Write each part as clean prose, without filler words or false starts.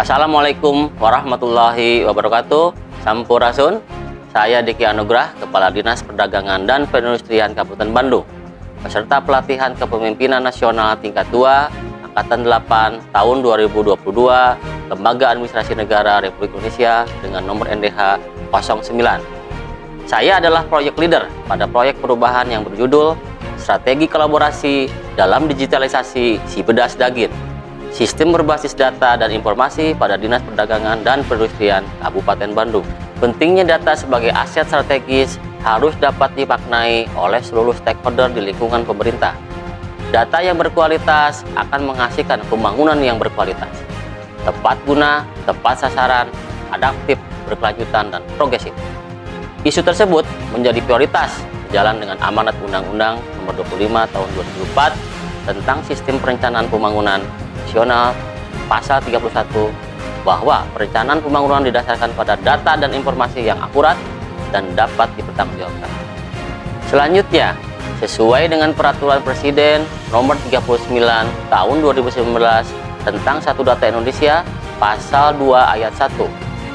Assalamualaikum warahmatullahi wabarakatuh. Sampurasun. Saya Diki Anugrah, Kepala Dinas Perdagangan dan Perindustrian Kabupaten Bandung, peserta pelatihan kepemimpinan nasional tingkat 2 Angkatan 8 tahun 2022 Lembaga Administrasi Negara Republik Indonesia dengan nomor NDH 09. Saya adalah proyek leader pada proyek perubahan yang berjudul Strategi Kolaborasi dalam Digitalisasi Sibedas Dagin, Sistem berbasis data dan informasi pada Dinas Perdagangan dan Perindustrian Kabupaten Bandung. Pentingnya data sebagai aset strategis harus dapat dimaknai oleh seluruh stakeholder di lingkungan pemerintah. Data yang berkualitas akan menghasilkan pembangunan yang berkualitas, tepat guna, tepat sasaran, adaptif, berkelanjutan, dan progresif. Isu tersebut menjadi prioritas sejalan dengan amanat Undang-Undang Nomor 25 Tahun 2004 tentang Sistem Perencanaan Pembangunan Nasional Pasal 31, bahwa perencanaan pembangunan didasarkan pada data dan informasi yang akurat dan dapat dipertanggungjawabkan. Selanjutnya, sesuai dengan Peraturan Presiden Nomor 39 Tahun 2019 tentang Satu Data Indonesia Pasal 2 Ayat 1,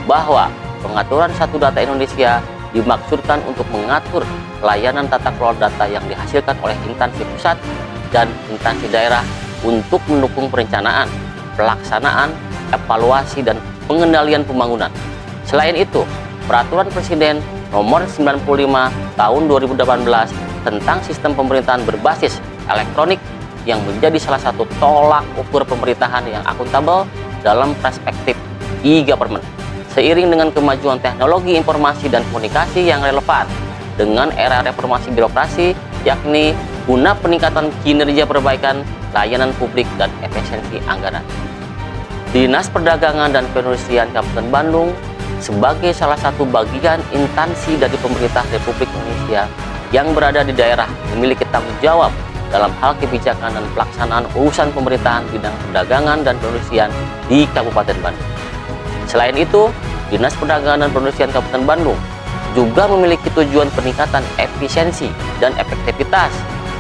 bahwa pengaturan Satu Data Indonesia dimaksudkan untuk mengatur layanan tata kelola data yang dihasilkan oleh instansi pusat dan instansi daerah untuk mendukung perencanaan, pelaksanaan, evaluasi, dan pengendalian pembangunan. Selain itu, Peraturan Presiden Nomor 95 Tahun 2018 tentang Sistem Pemerintahan Berbasis Elektronik yang menjadi salah satu tolak ukur pemerintahan yang akuntabel dalam perspektif e-government. Seiring dengan kemajuan teknologi informasi dan komunikasi yang relevan dengan era reformasi birokrasi, yakni guna peningkatan kinerja perbaikan layanan publik dan efisiensi anggaran. Dinas Perdagangan dan Perindustrian Kabupaten Bandung sebagai salah satu bagian instansi dari pemerintah Republik Indonesia yang berada di daerah memiliki tanggung jawab dalam hal kebijakan dan pelaksanaan urusan pemerintahan bidang perdagangan dan perindustrian di Kabupaten Bandung. Selain itu, Dinas Perdagangan dan Perindustrian Kabupaten Bandung juga memiliki tujuan peningkatan efisiensi dan efektivitas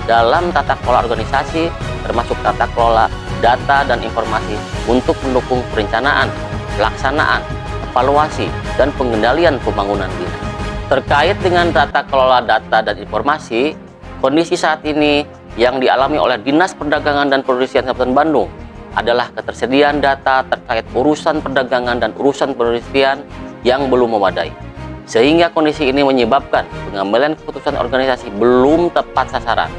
dalam tata kelola organisasi, termasuk tata kelola data dan informasi untuk mendukung perencanaan, pelaksanaan, evaluasi, dan pengendalian pembangunan dinas. Terkait dengan tata kelola data dan informasi, kondisi saat ini yang dialami oleh Dinas Perdagangan dan Perindustrian Kabupaten Bandung adalah ketersediaan data terkait urusan perdagangan dan urusan perindustrian yang belum memadai. Sehingga kondisi ini menyebabkan pengambilan keputusan organisasi belum tepat sasaran.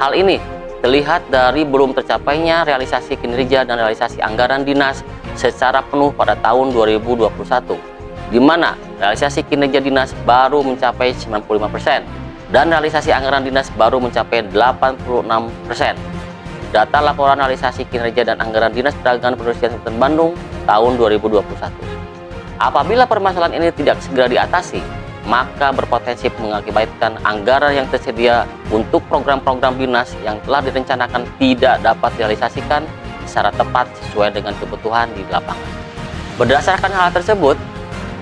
Hal ini terlihat dari belum tercapainya realisasi kinerja dan realisasi anggaran dinas secara penuh pada tahun 2021, di mana realisasi kinerja dinas baru mencapai 95% dan realisasi anggaran dinas baru mencapai 86%. Data laporan realisasi kinerja dan anggaran Dinas Perdagangan Perindustrian Kabupaten Bandung tahun 2021. Apabila permasalahan ini tidak segera diatasi, maka berpotensi mengakibatkan anggaran yang tersedia untuk program-program dinas yang telah direncanakan tidak dapat direalisasikan secara tepat sesuai dengan kebutuhan di lapangan. Berdasarkan hal tersebut,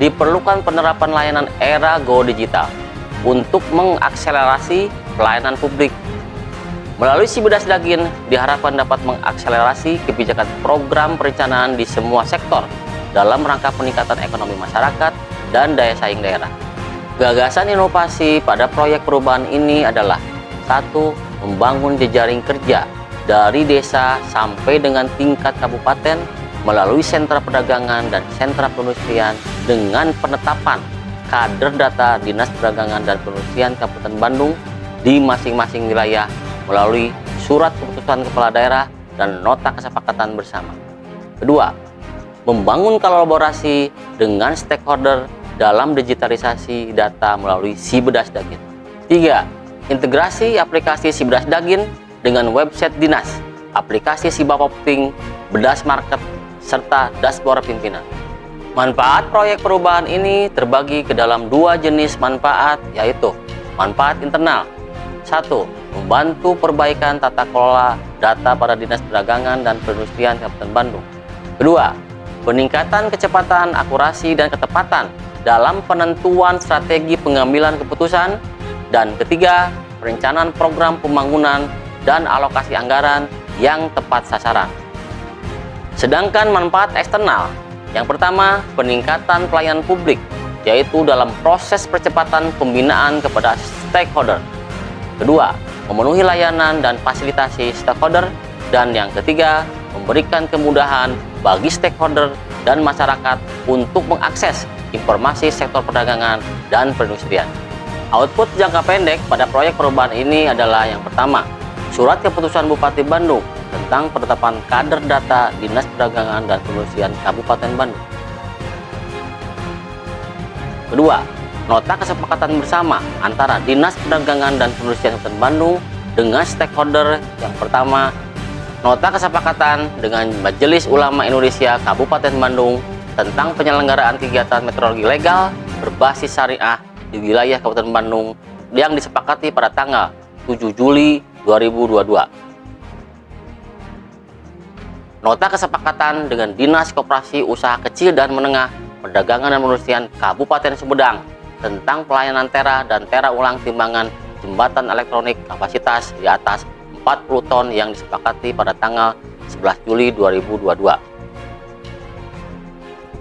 diperlukan penerapan layanan era Go Digital untuk mengakselerasi pelayanan publik. Melalui Sibedas Dagin diharapkan dapat mengakselerasi kebijakan program perencanaan di semua sektor dalam rangka peningkatan ekonomi masyarakat dan daya saing daerah. Gagasan inovasi pada proyek perubahan ini adalah: 1. Membangun jejaring kerja dari desa sampai dengan tingkat kabupaten melalui sentra perdagangan dan sentra perindustrian dengan penetapan kader data Dinas Perdagangan dan Perindustrian Kabupaten Bandung di masing-masing wilayah melalui surat keputusan kepala daerah dan nota kesepakatan bersama. 2. Membangun kolaborasi dengan stakeholder dalam digitalisasi data melalui Sibedas Dagin. 3. Integrasi aplikasi Sibedas Dagin dengan website dinas, aplikasi Sibapopting, Bedas Market, serta dashboard pimpinan. Manfaat proyek perubahan ini terbagi ke dalam dua jenis manfaat, yaitu manfaat internal. 1. Membantu perbaikan tata kelola data pada Dinas Perdagangan dan Perindustrian Kabupaten Bandung. 2. Peningkatan kecepatan, akurasi, dan ketepatan dalam penentuan strategi pengambilan keputusan. Dan 3. Perencanaan program pembangunan dan alokasi anggaran yang tepat sasaran. Sedangkan manfaat eksternal Yang pertama, peningkatan pelayanan publik, yaitu dalam proses percepatan pembinaan kepada stakeholder. Kedua, memenuhi layanan dan fasilitasi stakeholder. Dan yang ketiga, memberikan kemudahan bagi stakeholder dan masyarakat untuk mengakses informasi sektor perdagangan dan perindustrian. Output jangka pendek pada proyek perubahan ini adalah yang pertama, Surat Keputusan Bupati Bandung tentang penetapan kader data Dinas Perdagangan dan Perindustrian Kabupaten Bandung. Kedua, nota kesepakatan bersama antara Dinas Perdagangan dan Perindustrian Kabupaten Bandung dengan stakeholder. Yang pertama, nota kesepakatan dengan Majelis Ulama Indonesia Kabupaten Bandung tentang penyelenggaraan kegiatan meteorologi legal berbasis syariah di wilayah Kabupaten Bandung yang disepakati pada tanggal 7 Juli 2022. Nota kesepakatan dengan Dinas Koperasi Usaha Kecil dan Menengah Perdagangan dan Perindustrian Kabupaten Sumedang tentang pelayanan tera dan tera ulang timbangan jembatan elektronik kapasitas di atas 40 ton yang disepakati pada tanggal 11 Juli 2022.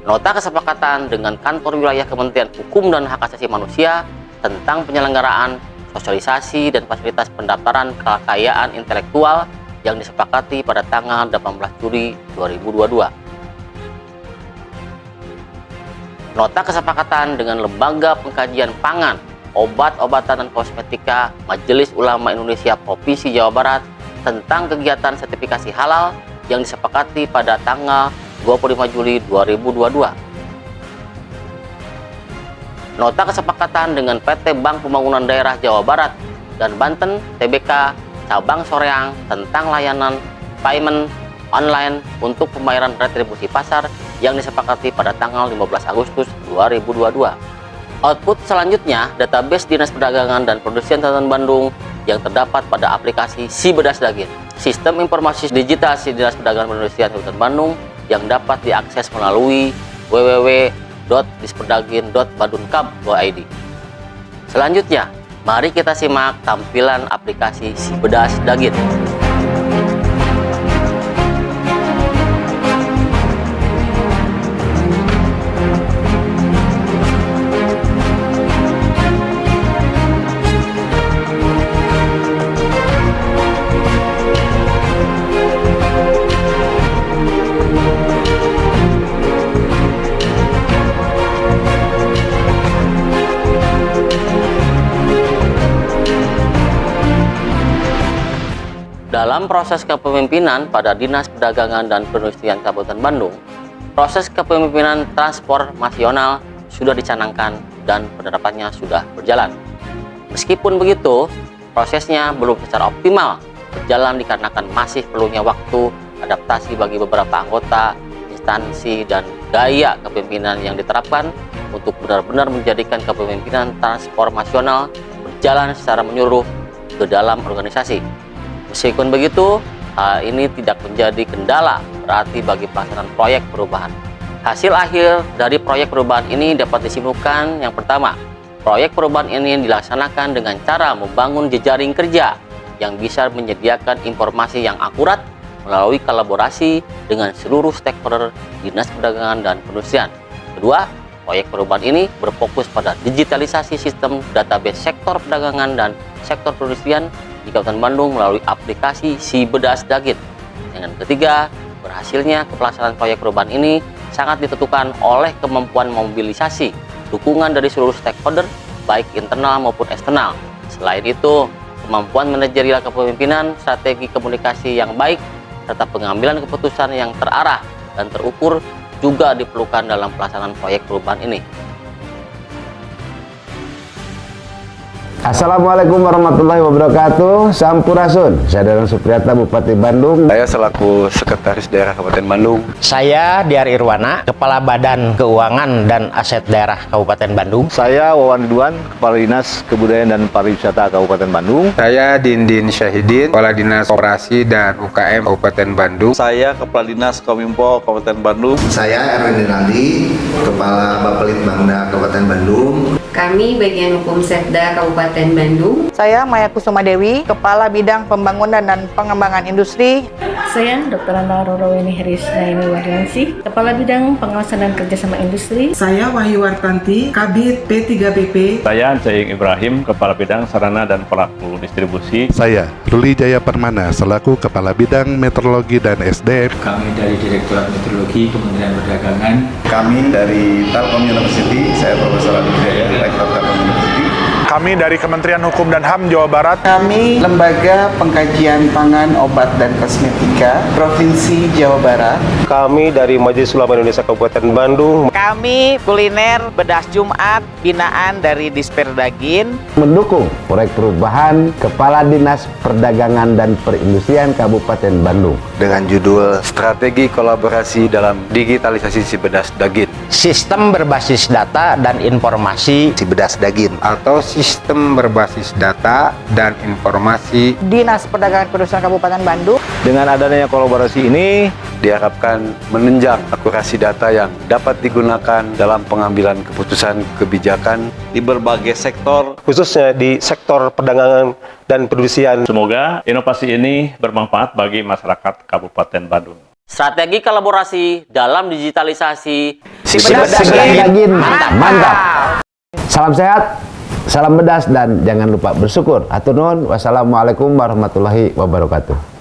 Nota kesepakatan dengan Kantor Wilayah Kementerian Hukum dan Hak Asasi Manusia tentang penyelenggaraan sosialisasi dan fasilitas pendaftaran kekayaan intelektual yang disepakati pada tanggal 18 Juli 2022. Nota kesepakatan dengan Lembaga Pengkajian Pangan, Obat-obatan dan Kosmetika Majelis Ulama Indonesia Provinsi Jawa Barat tentang kegiatan sertifikasi halal yang disepakati pada tanggal 25 Juli 2022. Nota kesepakatan dengan PT Bank Pembangunan Daerah Jawa Barat dan Banten TBK Cabang Soreang tentang layanan payment online untuk pembayaran retribusi pasar yang disepakati pada tanggal 15 Agustus 2022. Output selanjutnya, database Dinas Perdagangan dan Perindustrian Kabupaten Bandung yang terdapat pada aplikasi Si-Bedas Dagit, sistem informasi digital Dinas Perdagangan dan Perindustrian Kabupaten Bandung yang dapat diakses melalui www.disperdagin.badunkab.id. Selanjutnya, mari kita simak tampilan aplikasi Si-Bedas Dagit. Dalam proses kepemimpinan pada Dinas Perdagangan dan Perindustrian Kabupaten Bandung, proses kepemimpinan transformasional sudah dicanangkan dan penerapannya sudah berjalan. Meskipun begitu, prosesnya belum secara optimal berjalan dikarenakan masih perlunya waktu adaptasi bagi beberapa anggota, instansi, dan gaya kepemimpinan yang diterapkan untuk benar-benar menjadikan kepemimpinan transformasional berjalan secara menyeluruh ke dalam organisasi. Meskipun begitu, hal ini tidak menjadi kendala berarti bagi pelaksanaan proyek perubahan. Hasil akhir dari proyek perubahan ini dapat disimpulkan. Yang pertama, proyek perubahan ini dilaksanakan dengan cara membangun jejaring kerja yang bisa menyediakan informasi yang akurat melalui kolaborasi dengan seluruh stakeholder Dinas Perdagangan dan Perindustrian. Kedua, proyek perubahan ini berfokus pada digitalisasi sistem database sektor perdagangan dan sektor perindustrian di Kabupaten Bandung melalui aplikasi Si-Bedas Dagit. Yang ketiga, berhasilnya pelaksanaan proyek perubahan ini sangat ditentukan oleh kemampuan mobilisasi dukungan dari seluruh stakeholder, baik internal maupun eksternal. Selain itu, kemampuan manajerial kepemimpinan, strategi komunikasi yang baik, serta pengambilan keputusan yang terarah dan terukur juga diperlukan dalam pelaksanaan proyek perubahan ini. Assalamualaikum warahmatullahi wabarakatuh. Sampurasun. Saya Dadan Supriyata, Bupati Bandung. Saya selaku Sekretaris Daerah Kabupaten Bandung. Saya Diar Irwana, Kepala Badan Keuangan dan Aset Daerah Kabupaten Bandung. Saya Wawan Ridwan, Kepala Dinas Kebudayaan dan Pariwisata Kabupaten Bandung. Saya Dindin Syahidin, Kepala Dinas Koperasi dan UKM Kabupaten Bandung. Saya Kepala Dinas Kominfo Kabupaten Bandung. Saya Erwin Rinaldi, Kepala Bapelitbangda Kabupaten Bandung. Kami bagian hukum Setda Kabupaten Bandung. Saya Maya Kusuma Dewi, Kepala Bidang Pembangunan dan Pengembangan Industri. Saya Dr. Ana Roroweni Herisnaini Wardinasi, Kepala Bidang Pengawasan dan Kerjasama Industri. Saya Wahyu Wartanti, Kabid P3BP. Saya Jaing Ibrahim, Kepala Bidang Sarana dan Pelaku Distribusi. Saya Ruli Jaya Permana, selaku Kepala Bidang Meteorologi dan SDM. Kami dari Direktorat Meteorologi Kementerian Perdagangan. Kami dari Telkom University, saya Profesor Adi Jaya, Rektor Telkom University. Kami dari Kementerian Hukum dan HAM Jawa Barat. Kami Lembaga Pengkajian Pangan, Obat dan Kosmetika Provinsi Jawa Barat. Kami dari Majelis Ulama Indonesia Kabupaten Bandung. Kami Kuliner Bedas Jumat binaan dari Disperdagin. Mendukung proyek perubahan Kepala Dinas Perdagangan dan Perindustrian Kabupaten Bandung dengan judul Strategi Kolaborasi dalam Digitalisasi Sibedas Dagin. Sistem berbasis data dan informasi Sibedas Dagin atau sistem berbasis data dan informasi Dinas Perdagangan Perindustrian Kabupaten Bandung. Dengan adanya kolaborasi ini diharapkan menunjang akurasi data yang dapat digunakan dalam pengambilan keputusan kebijakan di berbagai sektor, khususnya di sektor perdagangan dan perindustrian. Semoga inovasi ini bermanfaat bagi masyarakat Kabupaten Bandung. Strategi kolaborasi dalam digitalisasi Sibedas Dagin. Mantap. Salam sehat, salam bedas, dan jangan lupa bersyukur. Atur nuhun. Wassalamualaikum warahmatullahi wabarakatuh.